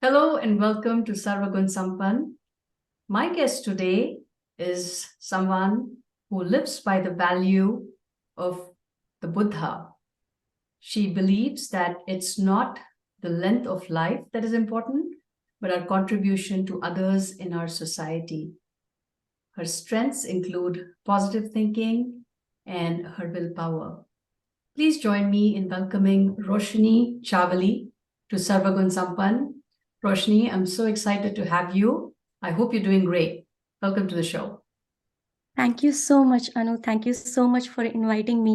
Hello and welcome to Sarva Gunn Sampann. My guest today is someone who lives by the value of the Buddha. She believes that it's not the length of life that is important, but our contribution to others in our society. Her strengths include positive thinking and her willpower. Please join me in welcoming Roshni Chavali to Sarva Gunn Sampann. Roshni, I'm so excited to have you. I hope you're doing great. Welcome to the show. Thank you so much, Anu. Thank you so much for inviting me.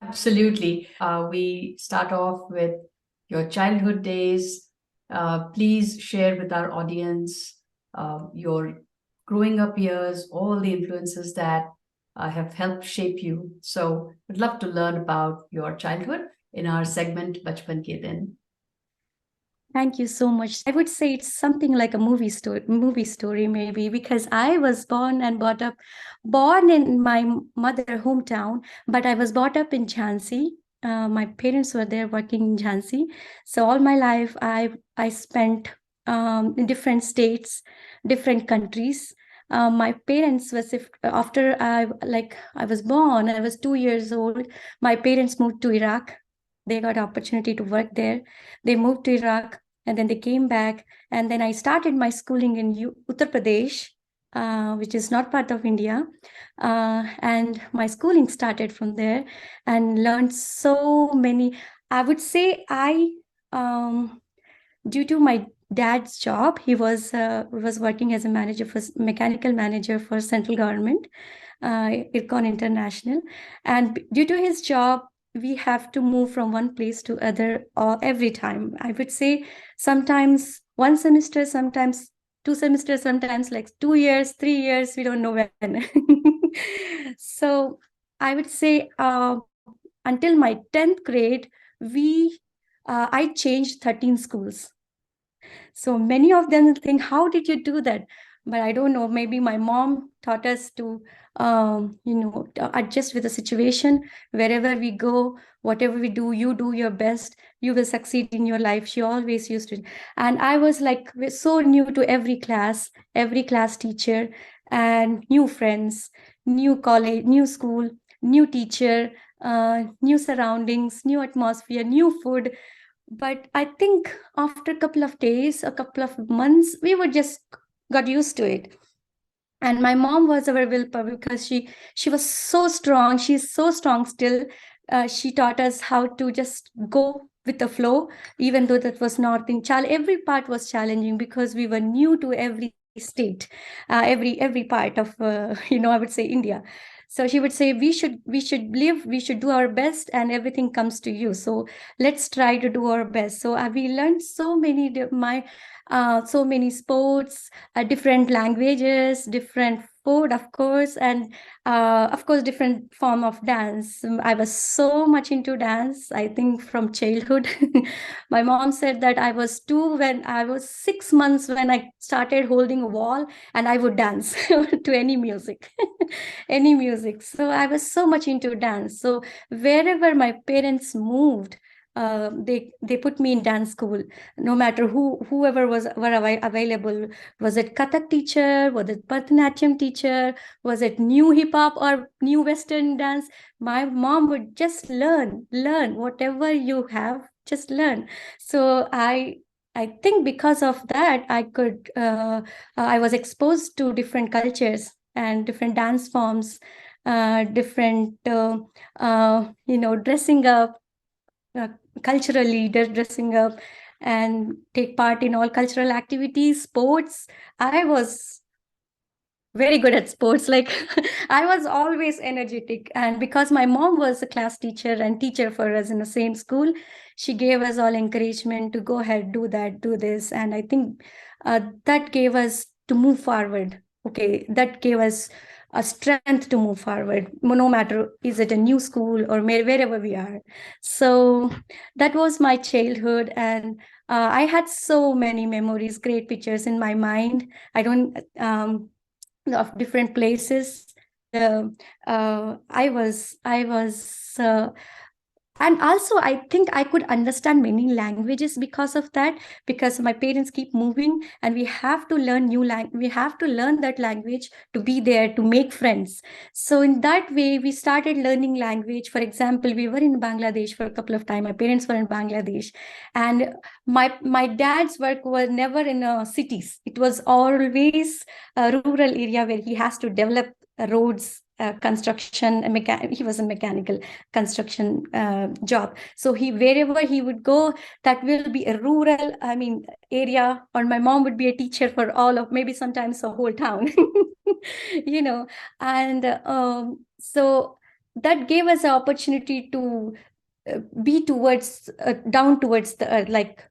Absolutely. We start off with your childhood days. Please share with our audience your growing up years, all the influences that have helped shape you. So I'd love to learn about your childhood in our segment Bachchpan Ke Din. Thank you so much. I would say it's something like a movie story maybe, because I was born in my mother hometown, but I was brought up in Jhansi. My parents were there working in Jhansi. So all my life I spent in different states, different countries. My parents was after I was born, I was 2 years old. My parents moved to Iraq. They got opportunity to work there. They moved to Iraq, and then they came back. And then I started my schooling in Uttar Pradesh, which is not part of India. And my schooling started from there and learned so many. I would say due to my dad's job, he was working as a mechanical manager for central government, IRCON International. And due to his job, we have to move from one place to other every time. I would say sometimes one semester, sometimes 2 semesters, sometimes like 2 years, 3 years, we don't know when. So I would say until my 10th grade, I changed 13 schools. So many of them think, how did you do that? But I don't know, maybe my mom taught us to, adjust with the situation. Wherever we go, whatever we do, you do your best, you will succeed in your life. She always used to. And I was like so new to every class teacher, and new friends, new college, new school, new teacher, new surroundings, new atmosphere, new food. But I think after a couple of days, a couple of months, we were just got used to it. And my mom was our willpower, because she was so strong. She's so strong still. She taught us how to just go with the flow, even though that was not in every part was challenging, because we were new to every state, every part of I would say India. So she would say, we should live, we should do our best, and everything comes to you. So let's try to do our best. So we learned so many so many sports, different languages, different food, of course, and of course different form of dance. I was so much into dance, I think, from childhood. My mom said that I was 6 months when I started holding a wall, and I would dance to any music. Any music. So I was so much into dance. So wherever my parents moved, they put me in dance school. No matter whoever were available. Was it Kathak teacher? Was it Bharatanatyam teacher? Was it new hip hop or new Western dance? My mom would just learn whatever you have, just learn. So I think because of that, I was exposed to different cultures and different dance forms, different dressing up, culturally dressing up, and take part in all cultural activities, sports. I was very good at sports. Like I was always energetic. And because my mom was a class teacher and teacher for us in the same school, she gave us all encouragement to go ahead, do that, do this. And I think that gave us to move forward. Okay, that gave us a strength to move forward, no matter is it a new school or wherever we are. So that was my childhood. And I had so many memories, great pictures in my mind. I don't of different places. I was and also I think I could understand many languages because of that, because my parents keep moving and we have to learn we have to learn that language to be there, to make friends. So in that way we started learning language. For example, we were in Bangladesh for a couple of times. My parents were in Bangladesh, and my dad's work was never in cities. It was always a rural area where he has to develop roads, construction, he was a mechanical construction job. So he, wherever he would go, that will be a rural, I mean, area, or my mom would be a teacher for all of, maybe sometimes a whole town, you know. And so that gave us an opportunity to be towards, down towards the earth, like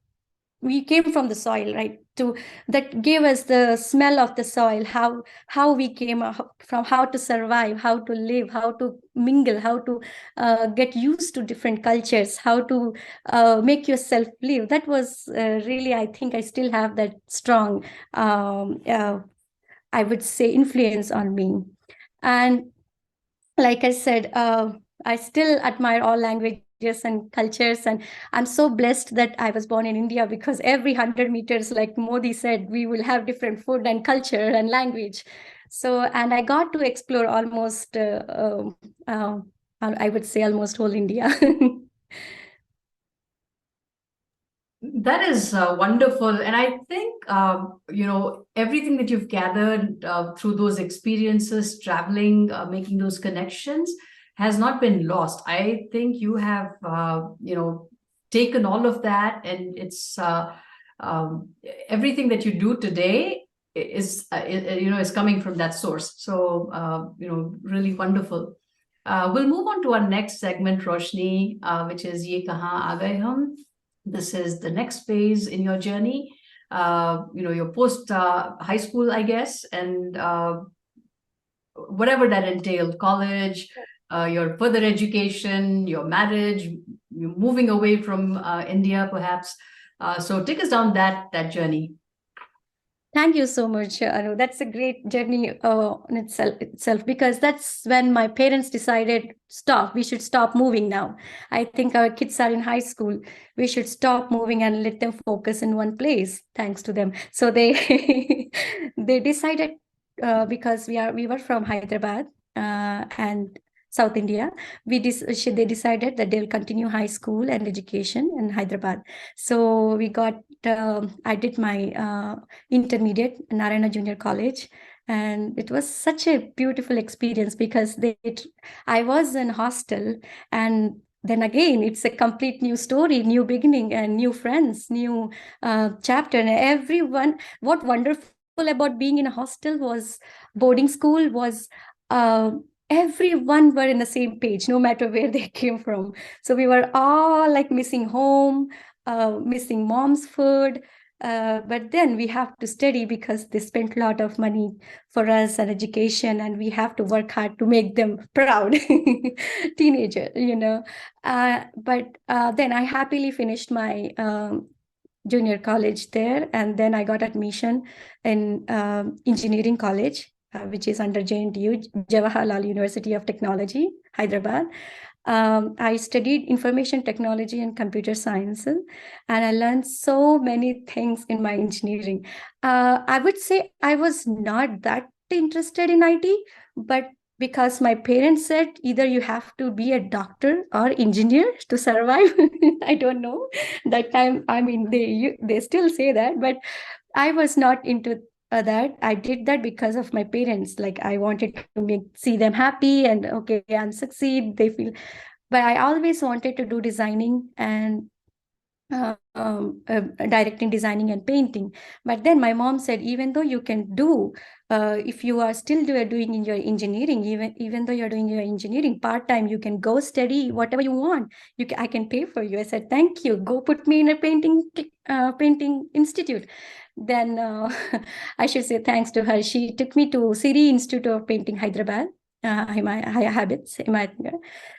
we came from the soil, right? To that gave us the smell of the soil, how we came from, how to survive, how to live, how to mingle, how to get used to different cultures, how to make yourself live. That was really, I think I still have that strong, I would say, influence on me. And like I said, I still admire all languages and cultures, and I'm so blessed that I was born in India, because every 100 meters, like Modi said, we will have different food and culture and language. So, and I got to explore almost, I would say, almost whole India. That is wonderful. And I think, everything that you've gathered through those experiences, traveling, making those connections has not been lost. I think you have, taken all of that, and it's everything that you do today is coming from that source. So, really wonderful. We'll move on to our next segment, Roshni, which is Ye Kahaan Aa Gaye Hum. This is the next phase in your journey, your post high school, I guess, and whatever that entailed, college, your further education, your marriage, you moving away from India, perhaps. So take us down that journey. Thank you so much, Anu. That's a great journey in itself, because that's when my parents decided, stop, we should stop moving now. I think our kids are in high school. We should stop moving and let them focus in one place, thanks to them. So they they decided, because we were from Hyderabad and South India, they decided that they'll continue high school and education in Hyderabad. So we got, I did my intermediate Narayana Junior College, and it was such a beautiful experience, because I was in hostel, and then again it's a complete new story, new beginning, and new friends, new chapter, and everyone. What wonderful about being in a hostel was, boarding school was, everyone were in the same page, no matter where they came from. So we were all like missing home, missing mom's food. But then we have to study, because they spent a lot of money for us and education, and we have to work hard to make them proud. Teenager, but then I happily finished my junior college there, and then I got admission in engineering college, which is under JNTU, Jawaharlal University of Technology, Hyderabad. I studied information technology and computer sciences, and I learned so many things in my engineering. I would say I was not that interested in IT, but because my parents said either you have to be a doctor or engineer to survive. I don't know. That time, I mean, they still say that, but I was not into that. I did that because of my parents. Like, I wanted to see them happy, and okay, and succeed. They feel, but I always wanted to do designing and directing, designing, and painting. But then my mom said, even though you can do, if you are still doing in your engineering, even though you're doing your engineering part time, you can go study whatever you want. I can pay for you. I said, thank you. Go put me in a painting institute. Then I should say thanks to her. She took me to Siri Institute of Painting, Hyderabad. Habits.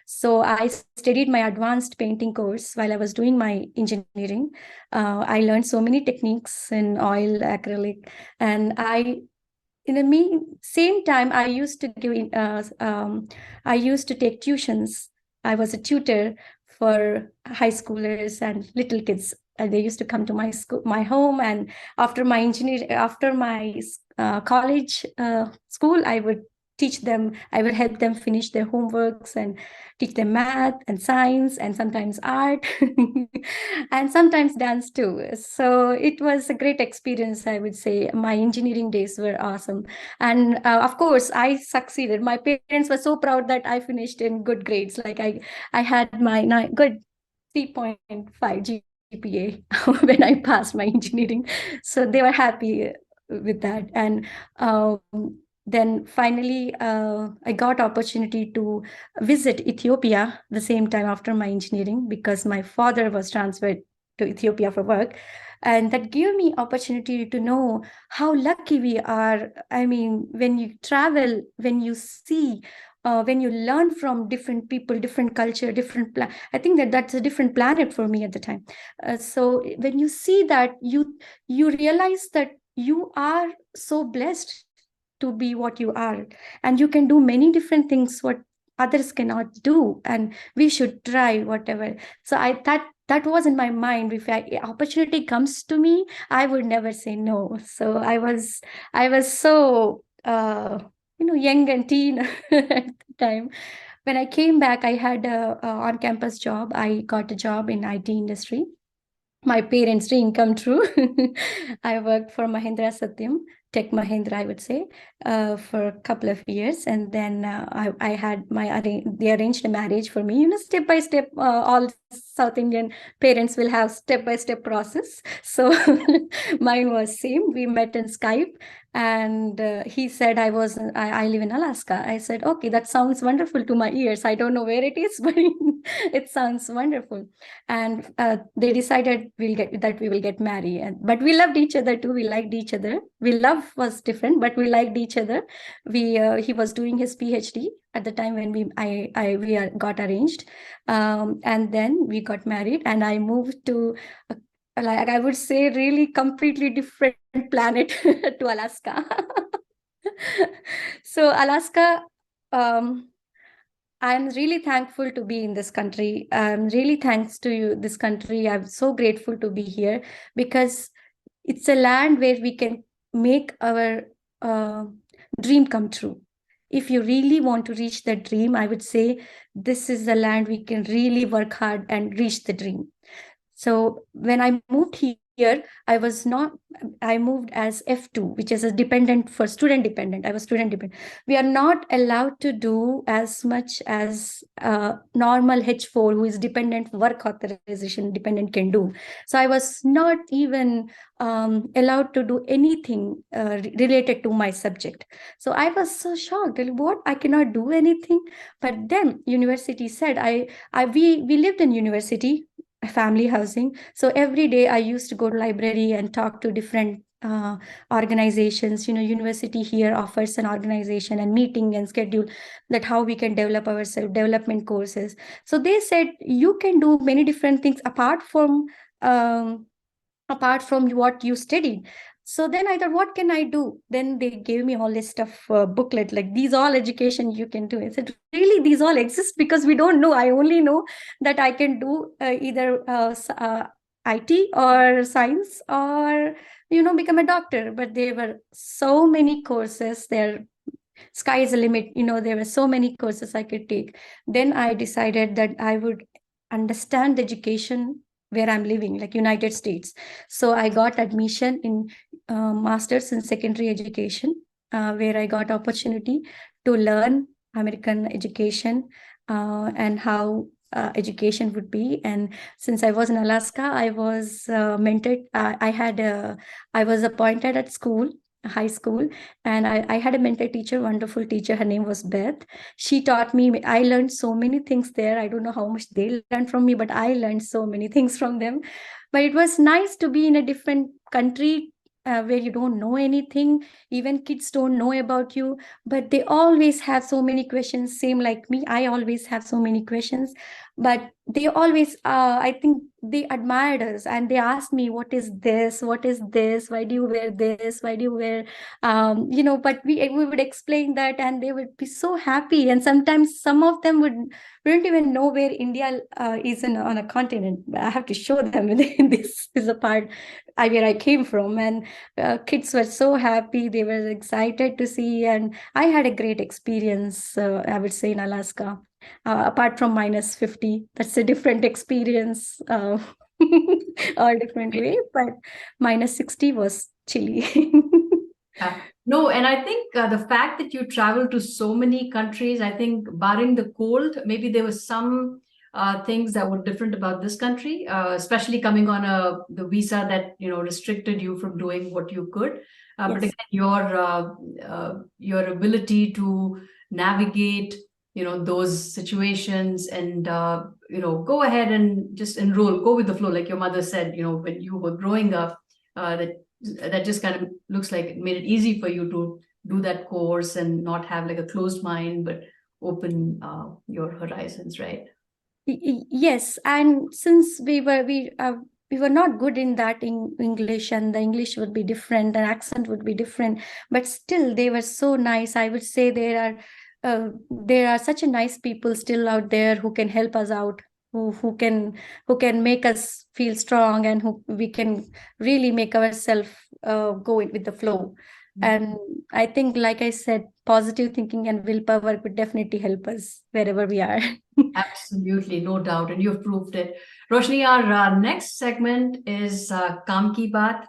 So I studied my advanced painting course while I was doing my engineering. I learned so many techniques in oil, acrylic, and in the same time, I used to take tuitions. I was a tutor for high schoolers and little kids. And they used to come to my school, my home, and after my college school, I would teach them. I would help them finish their homeworks and teach them math and science and sometimes art and sometimes dance too. So it was a great experience, I would say. My engineering days were awesome. And of course, I succeeded. My parents were so proud that I finished in good grades. Like I had my good 3.5 GPA when I passed my engineering. So they were happy with that. And then finally, I got opportunity to visit Ethiopia the same time after my engineering, because my father was transferred to Ethiopia for work. And that gave me opportunity to know how lucky we are. I mean, when you travel, when you see, when you learn from different people, different culture, I think that's a different planet for me at the time. So when you see that, you realize that you are so blessed to be what you are, and you can do many different things what others cannot do, and we should try whatever. So that was in my mind. If opportunity comes to me, I would never say no. So I was so young and teen at the time. When I came back, I had a on-campus job. I got a job in IT industry. My parents' dream come true. I worked for Mahindra Satyam, Tech Mahindra, I would say, for a couple of years, and then I had they arranged a marriage for me. Step by step. All South Indian parents will have step by step process. So mine was same. We met in Skype, and he said I live in Alaska. I said, okay, that sounds wonderful to my ears. I don't know where it is, but it sounds wonderful. And they decided we will get married. But we loved each other too. We liked each other. Love was different, but we liked each other. He was doing his PhD at the time when we got arranged, and then we got married, and I moved to, like I would say, really completely different planet to Alaska. So Alaska. I'm really thankful to be in this country. I'm really thanks to you, this country. I'm so grateful to be here, because it's a land where we can make our dream come true. If you really want to reach that dream, I would say this is the land we can really work hard and reach the dream. So when I moved here, I moved as F2, which is a dependent for student dependent. I was student dependent. We are not allowed to do as much as normal H4, who is dependent work authorization dependent, can do. So I was not even allowed to do anything related to my subject. So I was so shocked. What? I cannot do anything? But then university said, we lived in university, family housing. So every day I used to go to library and talk to different organizations. University here offers an organization and meeting and schedule that how we can develop ourselves, development courses. So they said you can do many different things apart from what you studied. So then I thought, what can I do? Then they gave me all this stuff, booklet, like these all education you can do. I said, really, these all exist? Because we don't know. I only know that I can do either IT or science, or, become a doctor. But there were so many courses there. Sky is the limit. There were so many courses I could take. Then I decided that I would understand the education where I'm living, like United States. So I got admission in master's in secondary education, where I got opportunity to learn American education and how education would be. And since I was in Alaska, I was mentored. I was appointed at school, high school, and I had a mentor teacher, wonderful teacher. Her name was Beth. She taught me. I learned so many things there. I don't know how much they learned from me, but I learned so many things from them. But it was nice to be in a different country, where you don't know anything. Even kids don't know about you, but they always have so many questions. Same like me, I always have so many questions. But they always, I think they admired us, and they asked me, what is this? What is this? Why do you wear this? Why do you wear, but we would explain that, and they would be so happy. And sometimes some of them wouldn't even know where India is on a continent. I have to show them this is a part where I came from. And kids were so happy. They were excited to see. And I had a great experience, I would say, in Alaska. Apart from -50, that's a different experience, or different way, but -60 was chilly. No, and I think the fact that you traveled to so many countries, I think barring the cold, maybe there were some things that were different about this country, especially coming on the visa that restricted you from doing what you could. But Yes. again, your ability to navigate those situations and go ahead and just enroll, go with the flow, like your mother said, when you were growing up, that just kind of looks like it made it easy for you to do that course and not have like a closed mind, but open your horizons, right? Yes, and since we were not good in that in English, and the English would be different, and accent would be different, but still they were so nice. I would say there are such a nice people still out there who can help us out, who can make us feel strong, and who we can really make ourselves go with the flow. And I think, like I said, positive thinking and willpower could definitely help us wherever we are. Absolutely, no doubt, and you've proved it. Roshni, our next segment is Kaam Ki Baat,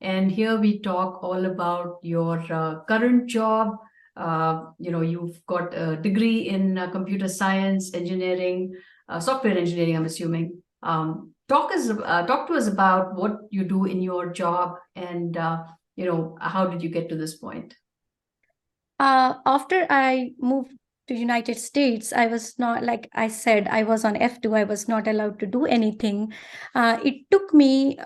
and here we talk all about your current job. You've got a degree in computer science, engineering, software engineering, I'm assuming. Talk to us about what you do in your job, and how did you get to this point? After I moved to United States, I was not, like I said, I was on F2. I was not allowed to do anything. It took me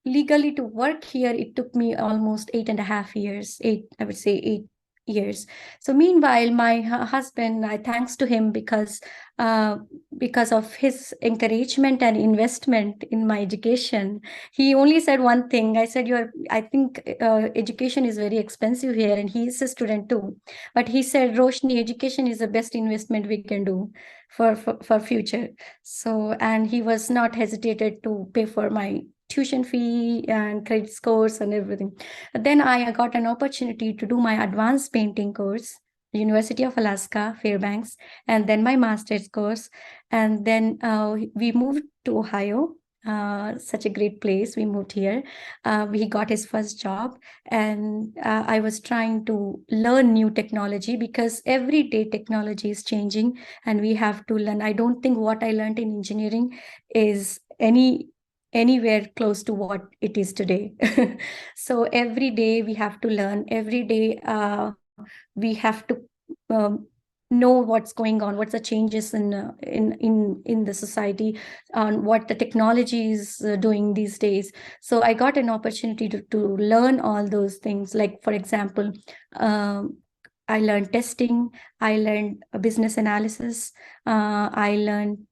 legally to work here. It took me almost 8.5 years. I would say 8 years. So meanwhile, my husband, I thanks to him because of his encouragement and investment in my education. He only said one thing. I said, I think education is very expensive here, and he is a student too. But he said, Roshni, education is the best investment we can do for future. So, and he was not hesitated to pay for my tuition fee and credit scores and everything. Then I got an opportunity to do my advanced painting course, University of Alaska, Fairbanks, and then my master's course. And then we moved to Ohio. Such a great place. We moved here. He got his first job, and I was trying to learn new technology, because every day technology is changing and we have to learn. I don't think what I learned in engineering is anywhere close to what it is today. So every day we have to learn. Every day we have to know what's going on, what's the changes in the society, on what the technology is doing these days. So I got an opportunity to learn all those things. Like, for example, I learned testing, I learned business analysis, I learned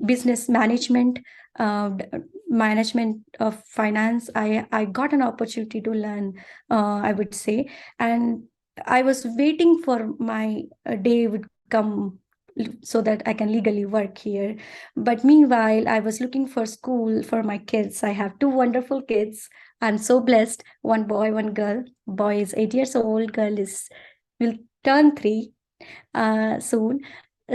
business management, management of finance. I got an opportunity to learn, I would say, and I was waiting for my day would come so that I can legally work here. But meanwhile, I was looking for school for my kids. I have two wonderful kids. I'm so blessed. One boy, one girl. Boy is 8 years old. Girl will turn 3 soon.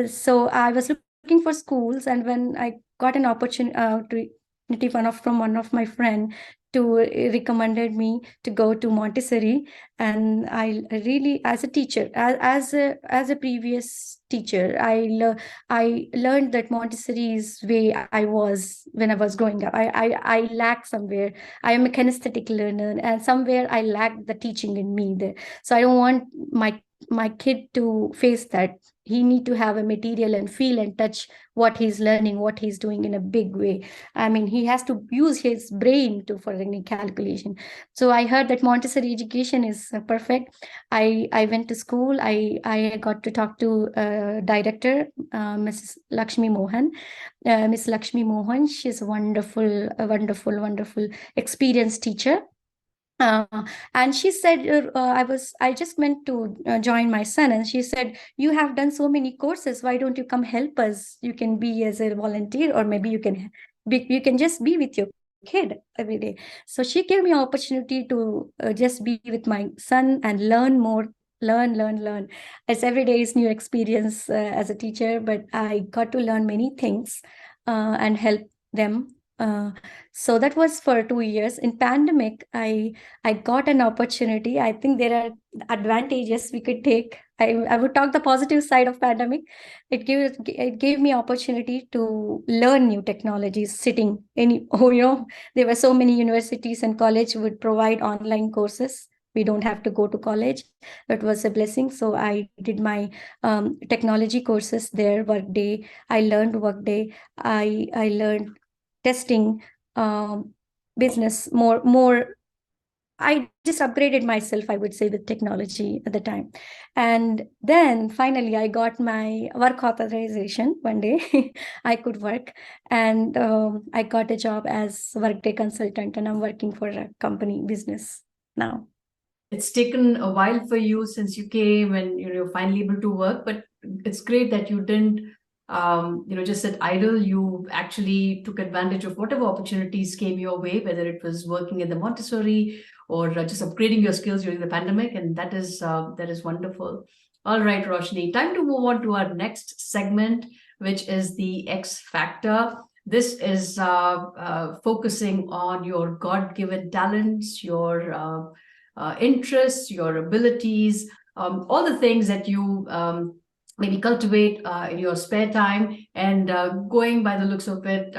So I was looking for schools, and when I got an opportunity from one of my friend to recommended me to go to Montessori, and I really, as a teacher, as a previous teacher, I learned that Montessori is way I was when I was growing up. I lack somewhere. I am a kinesthetic learner, and somewhere I lack the teaching in me there. So I don't want my kid to face that. he need to have a material and feel and touch what he's learning, what he's doing in a big way. I mean, he has to use his brain to for any calculation. So I heard that Montessori education is perfect. I went to school. I got to talk to director, Mrs. Lakshmi Mohan. Miss Lakshmi Mohan, she's a wonderful experienced teacher. uh, and she said, I just meant to join my son, and she said, you have done so many courses, why don't you come help us? You can be as a volunteer, or maybe you can just be with your kid every day. So she gave me an opportunity to just be with my son and learn more, learn. As every day is new experience as a teacher, but I got to learn many things and help them. So that was for 2 years. In pandemic, I got an opportunity. I think there are advantages we could take. I would talk the positive side of pandemic. It gave me opportunity to learn new technologies sitting any there were so many universities and college would provide online courses. We don't have to go to college. That was a blessing. So I did my technology courses there. Workday. I learned Workday. I learned testing, business more. I just upgraded myself, I would say, with technology at the time. And then finally, I got my work authorization one day. I could work. And I got a job as Workday consultant, and I'm working for a company business now. It's taken a while for you since you came and you're finally able to work, but it's great that you didn't just sit idle. You actually took advantage of whatever opportunities came your way, whether it was working in the Montessori or just upgrading your skills during the pandemic, and that is wonderful. All right, Roshni, time to move on to our next segment, which is the X Factor. This is focusing on your God-given talents, your interests, your abilities, all the things that you maybe cultivate in your spare time. And going by the looks of it,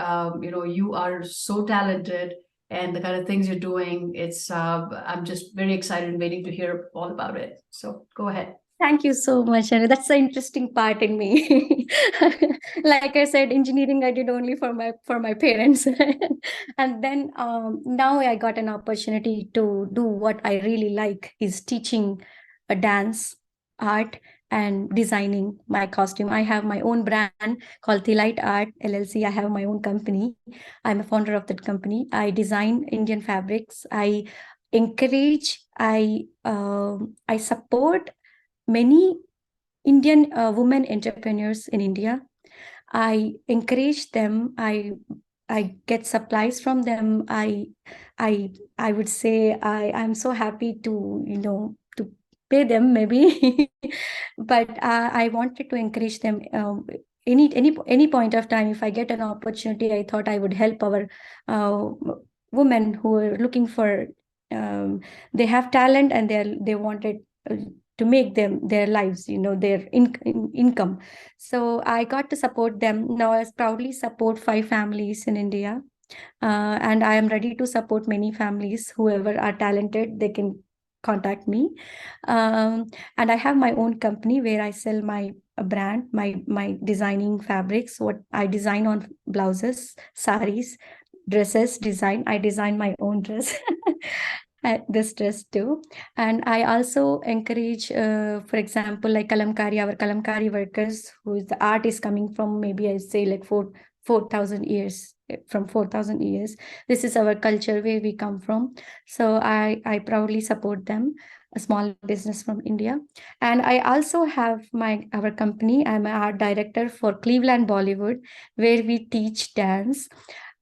you are so talented, and the kind of things you're doing, I'm just very excited and waiting to hear all about it. So go ahead. Thank you so much, Anu. That's the interesting part in me. Like I said, engineering I did only for my parents, and then now I got an opportunity to do what I really like, is teaching a dance, art, and designing my costume. I have my own brand called Delight Art LLC. I have my own company. I'm a founder of that company. I design Indian fabrics. I encourage. I support many Indian women entrepreneurs in India. I encourage them. I get supplies from them. I would say I'm so happy to to pay them maybe, but I wanted to encourage them. Any point of time, if I get an opportunity, I thought I would help our uh, women who are looking for. They have talent and they wanted to make them their lives, their income. So I got to support them. Now I proudly support 5 families in India, and I am ready to support many families. Whoever are talented, they can contact me. And I have my own company where I sell my brand, my designing fabrics. What I design on blouses, saris, dresses. I design my own dress. This dress too. And I also encourage, for example, like kalamkari, our kalamkari workers, who the art is coming from, maybe I say like 4,000 years, from 4,000 years. This is our culture, where we come from. So I proudly support them, a small business from India. And I also have our company. I'm an art director for Cleveland Bollywood, where we teach dance.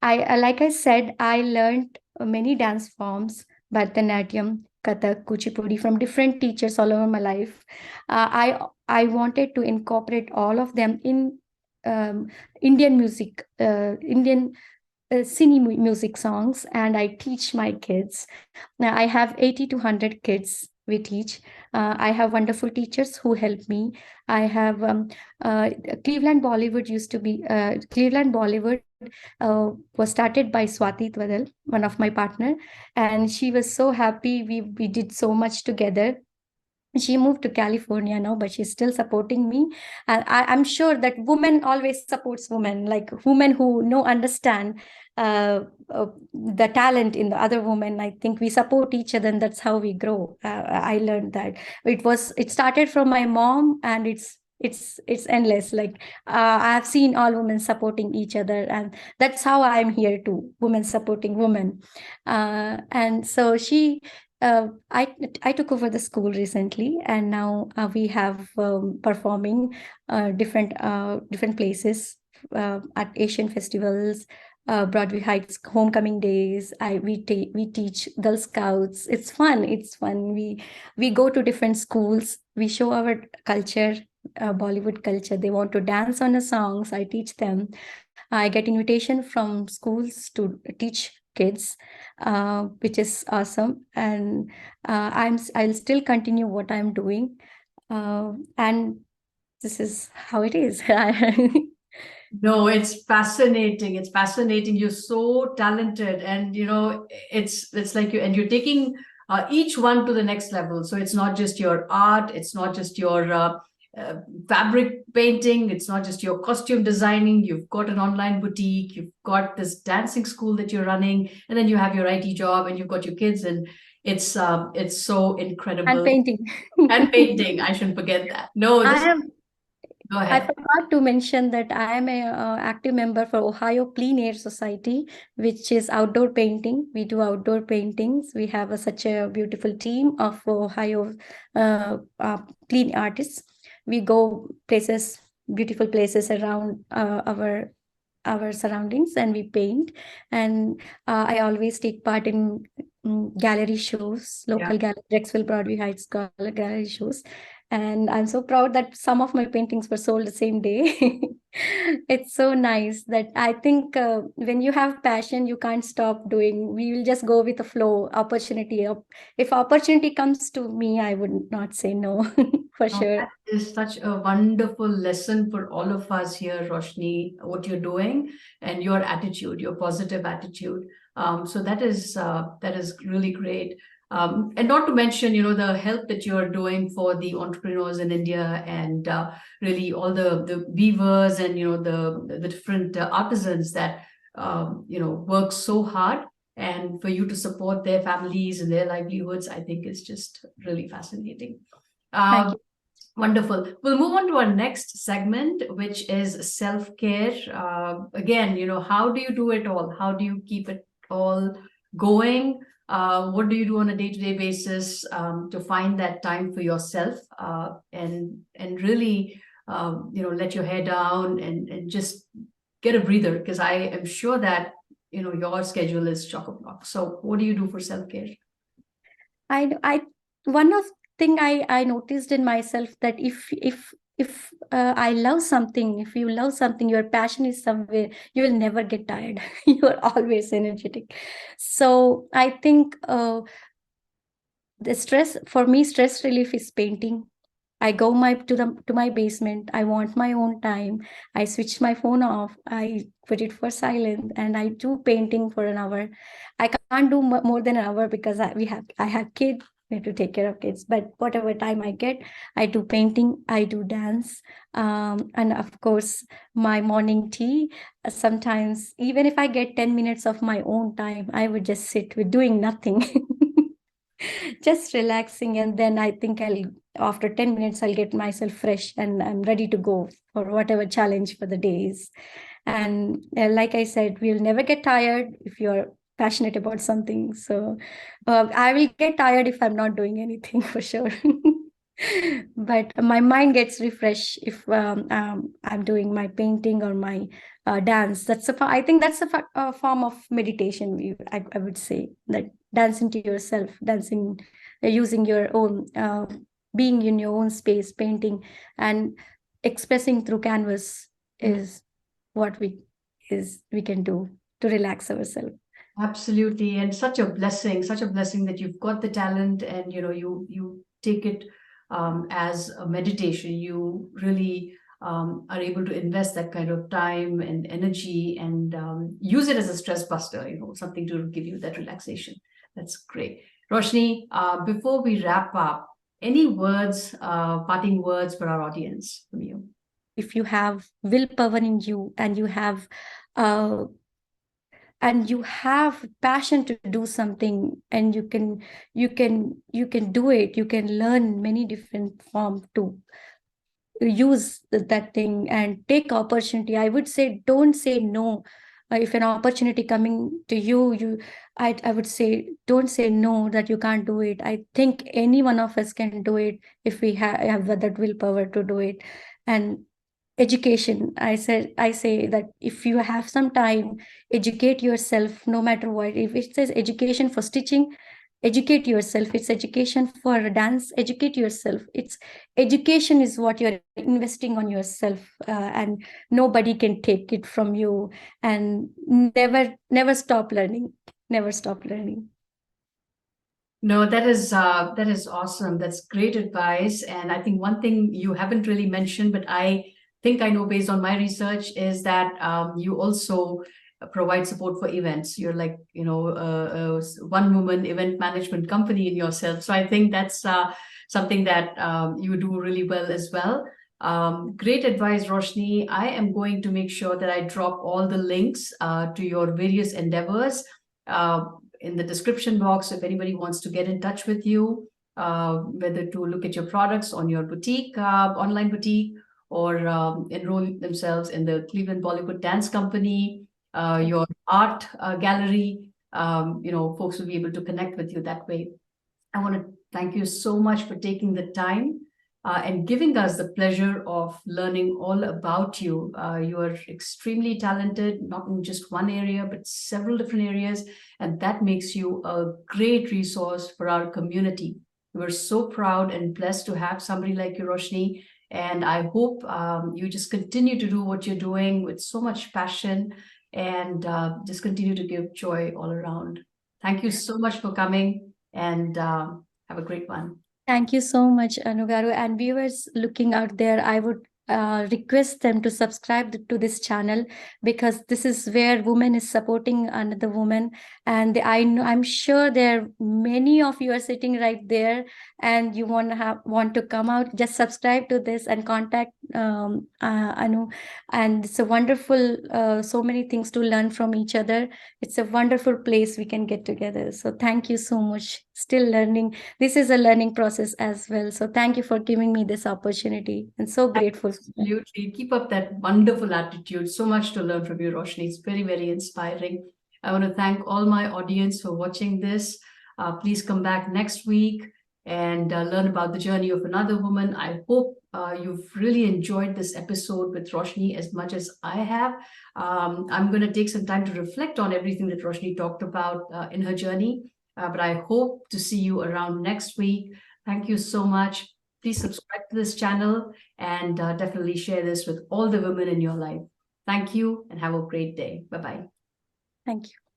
Like I said, I learned many dance forms, Bharatanatyam, Kathak, Kuchipudi, from different teachers all over my life. I wanted to incorporate all of them in Indian music, Indian music songs, and I teach my kids. Now I have 80 to 100 kids we teach. I have wonderful teachers who help me. I have uh, Cleveland Bollywood Cleveland Bollywood was started by Swati Twadal, one of my partner, and she was so happy. We did so much together. She moved to California now, but she's still supporting me. And I'm sure that women always supports women, like women who understand the talent in the other woman. I think we support each other, and that's how we grow. I learned that it started from my mom, and it's endless. Like I have seen all women supporting each other, and that's how I'm here too. Women supporting women, and so she I took over the school recently, and now we have performing different places at Asian festivals, Broadway Heights homecoming days. We teach Girl Scouts. It's fun. It's fun. We go to different schools. We show our culture, Bollywood culture. They want to dance on the songs. I teach them. I get invitation from schools to teach kids, which is awesome. And I'll still continue what I'm doing, and this is how it is. No, it's fascinating. It's fascinating. You're so talented, and it's like you're taking each one to the next level. So it's not just your art, it's not just your fabric painting, it's not just your costume designing. You've got an online boutique, you've got this dancing school that you're running, and then you have your IT job, and you've got your kids, and it's so incredible. And painting. And painting, I shouldn't forget that. No, go I ahead. forgot to mention that I am a active member for Ohio Plein Air Society, which is outdoor painting. We do outdoor paintings. We have such a beautiful team of Ohio clean artists. We go places, beautiful places around our surroundings, and we paint. And I always take part in gallery shows, local gallery, Drexel Broadway Heights gallery shows. And I'm so proud that some of my paintings were sold the same day. It's so nice that I think when you have passion, you can't stop doing. We will just go with the flow. Opportunity. If opportunity comes to me, I would not say no, for Oh, sure. that is such a wonderful lesson for all of us here, Roshni, what you're doing and your attitude, your positive attitude. So that is really great. And not to mention, the help that you're doing for the entrepreneurs in India, and really all the weavers, and the different artisans that work so hard, and for you to support their families and their livelihoods, I think is just really fascinating. Thank you. Wonderful. We'll move on to our next segment, which is self-care. Again, how do you do it all? How do you keep it all going? What do you do on a day-to-day basis to find that time for yourself, and really, let your hair down, and just get a breather? Because I am sure that your schedule is chock-a-block. So, what do you do for self-care? I one of thing I noticed in myself, that if I love something, if you love something, your passion is somewhere, you will never get tired. You are always energetic. So I think the stress relief is painting. I go to my basement. I want my own time. I switch my phone off. I put it for silent, and I do painting for an hour. I can't do more than an hour because I have kids. We have to take care of kids. But whatever time I get, I do painting. I do dance, and of course my morning tea. Sometimes even if I get 10 minutes of my own time, I would just sit with doing nothing. Just relaxing, and then I think after 10 minutes I'll get myself fresh, and I'm ready to go for whatever challenge for the days. And like I said, we'll never get tired if you're passionate about something. So I will get tired if I'm not doing anything, for sure. But my mind gets refreshed if I'm doing my painting or my dance. I think that's a form of meditation. I would say that dancing to yourself, dancing, using your own, being in your own space, painting and expressing through canvas is what we can do to relax ourselves. Absolutely, and such a blessing that you've got the talent, and you take it as a meditation. You really are able to invest that kind of time and energy, and use it as a stress buster. Something to give you that relaxation. That's great, Roshni. Before we wrap up, Any words, parting words for our audience from you? If you have willpower in you, uh, and you have passion to do something, and you can do it, you can learn many different forms to use that thing and take opportunity. I would say don't say no. If an opportunity coming to I would say don't say no, that you can't do it. I think any one of us can do it if we have that willpower to do it. And education, I say that if you have some time, educate yourself no matter what. If it says education for stitching, educate yourself. It's education for dance, educate yourself. It's education is what you're investing on yourself, and nobody can take it from you. And never stop learning. Never stop learning. No, that is awesome. That's great advice. And I think one thing you haven't really mentioned, but I think I know based on my research, is that you also provide support for events. You're like, a one-woman event management company in yourself. So I think that's something that you do really well as well. Great advice, Roshni. I am going to make sure that I drop all the links to your various endeavors in the description box if anybody wants to get in touch with you, whether to look at your products on your boutique, online boutique, or enroll themselves in the Cleveland Bollywood Dance Company, your art gallery. Folks will be able to connect with you that way. I want to thank you so much for taking the time and giving us the pleasure of learning all about you. You are extremely talented, not in just one area, but several different areas, and that makes you a great resource for our community. We're so proud and blessed to have somebody like you, Roshni, and I hope you just continue to do what you're doing with so much passion and just continue to give joy all around. Thank you so much for coming, and have a great one. Thank you so much, Anugaru. And viewers looking out there, I would request them to subscribe to this channel, because this is where woman is supporting another woman. And I'm sure there are many of you are sitting right there, and you want to come out. Just subscribe to this and contact Anu. And it's a wonderful, so many things to learn from each other. It's a wonderful place we can get together. So thank you so much. Still learning. This is a learning process as well. So thank you for giving me this opportunity, and so grateful. Absolutely. Keep up that wonderful attitude. So much to learn from you, Roshni. It's very, very inspiring. I want to thank all my audience for watching this. Please come back next week and learn about the journey of another woman. I hope you've really enjoyed this episode with Roshni as much as I have. I'm going to take some time to reflect on everything that Roshni talked about in her journey. But I hope to see you around next week. Thank you so much. Please subscribe to this channel and definitely share this with all the women in your life. Thank you and have a great day. Bye-bye. Thank you.